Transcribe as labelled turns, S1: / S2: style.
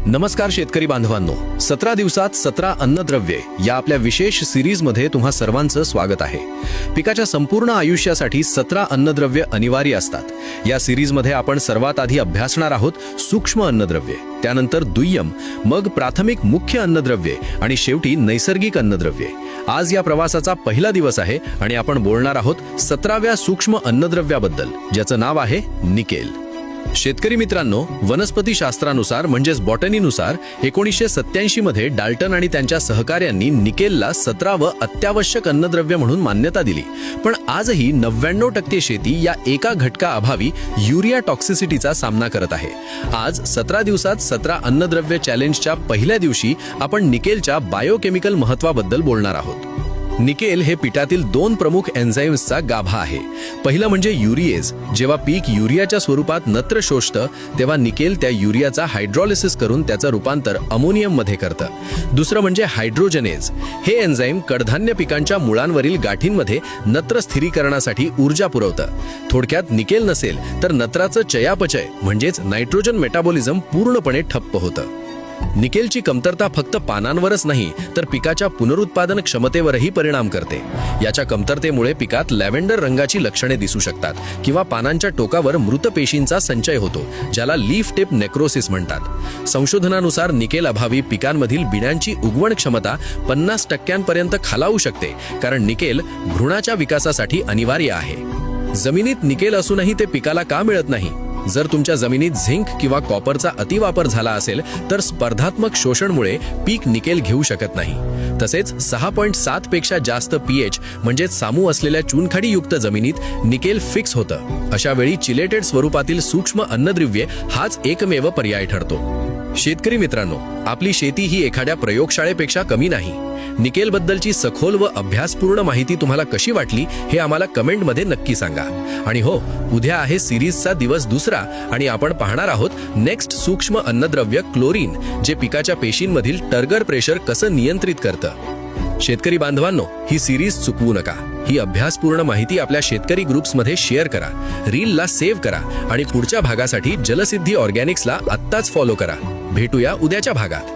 S1: नमस्कार शेतकरी बांधवांनो, 17 दिवसात 17 अन्नद्रव्ये या आपल्या विशेष सिरीजमध्ये तुम्हा सर्वांचं स्वागत आहे. पिकाच्या संपूर्ण आयुष्यासाठी 17 अन्नद्रव्ये अनिवार्य असतात. या सिरीजमध्ये आपण सर्वात आधी अभ्यासणार आहोत सूक्ष्म अन्नद्रव्ये, त्यानंतर दुय्यम, मग प्राथमिक मुख्य अन्नद्रव्ये आणि शेवटी नैसर्गिक अन्नद्रव्ये. आज या प्रवासाचा पहिला दिवस आहे आणि आपण बोलणार आहोत 17व्या सूक्ष्म अन्नद्रव्याबद्दल, ज्याचं नाव आहे निकेल. शेतकरी मित्रांनो, वनस्पती शास्त्रानुसार म्हणजेच बॉटनीनुसार 1987 मध्ये डाल्टन आणि त्यांच्या सहकार्यांनी निकेलला 17वं अत्यावश्यक अन्नद्रव्य म्हणून मान्यता दिली. पण आजही 99% शेती या एका घटकाअभावी युरिया टॉक्सिसिटीचा सामना करत आहे. आज 17 दिवसात 17 अन्नद्रव्य चॅलेंजच्या पहिल्या दिवशी आपण निकेलच्या बायोकेमिकल महत्त्वाबद्दल बोलणार आहोत. निकेल हे पिठातील 2 प्रमुख एन्झाईम्सचा गाभा आहे. पहिलं म्हणजे युरिएज. जेव्हा पीक युरियाच्या स्वरूपात नत्र शोषतं तेव्हा निकेल त्या युरियाचा हायड्रॉलिसिस करून त्याचं रूपांतर अमोनियममध्ये करतं. दुसरं म्हणजे हायड्रोजनेज. हे एन्झाईम कडधान्य पिकांच्या मुळांवरील गाठींमध्ये नत्र स्थिरीकरणासाठी ऊर्जा पुरवतं. थोडक्यात निकेल नसेल तर नत्राचं चयापचय म्हणजेच नायट्रोजन मेटाबॉलिझम पूर्णपणे ठप्प होतं. निकेलची कमतरता फक्त पानांवरच नाही तर पिकाच्या पुनरुत्पादन क्षमतेवरही परिणाम करते. याच्या कमतरतेमुळे पिकात लॅव्हेंडर रंगाची लक्षणे दिसू शकतात किंवा पानांच्या टोकावर मृत पेशींचा संचय होतो, ज्याला लीफ टिप नेक्रोसिस म्हणतात. संशोधनानुसार निकेल अभावी पिकांमधील बियांची उगवण क्षमता 50% खालावू शकते, कारण निकेल भ्रूणाच्या विकासासाठी अनिवार्य आहे. जमिनीत निकेल असूनही ते पिकाला का मिळत नाही? जर तुमच्या जमिनीत झिंक किंवा कॉपरचा अतिवापर झाला असेल तर स्पर्धात्मक शोषणमुळे पीक निकेल घेऊ शकत नाही. तसेच 6.7 पेक्षा जास्त पीएच म्हणजेच सामू असलेल्या चुनखडीयुक्त जमिनीत निकेल फिक्स होतं. अशा वेळी चिलेटेड स्वरूपातील सूक्ष्म अन्नद्रव्ये हाच एकमेव पर्याय ठरतो. शेतकरी मित्रांनो, आपली शेती ही एखाद्या प्रयोगशाळेपेक्षा कमी नाही. निकेलबद्दलची सखोल व अभ्यासपूर्ण माहिती तुम्हाला कशी वाटली हे आम्हाला कमेंटमध्ये नक्की सांगा. आणि हो, उद्या आहे सिरीजचा दिवस दुसरा आणि आपण पाहणार आहोत नेक्स्ट सूक्ष्म अन्नद्रव्य क्लोरीन, जे पिकाच्या पेशींमधील टर्गर प्रेशर कसं नियंत्रित करतं. शेतकरी बांधवांनो, ही सिरीज चुकवू नका. ही अभ्यासपूर्ण माहिती आपल्या शेतकरी ग्रुप्समध्ये शेअर करा, रीलला सेव्ह करा आणि पुढच्या भागासाठी जलसिद्धी ऑर्गॅनिक्सला आत्ताच फॉलो करा. भेटूया उद्याच्या भागात.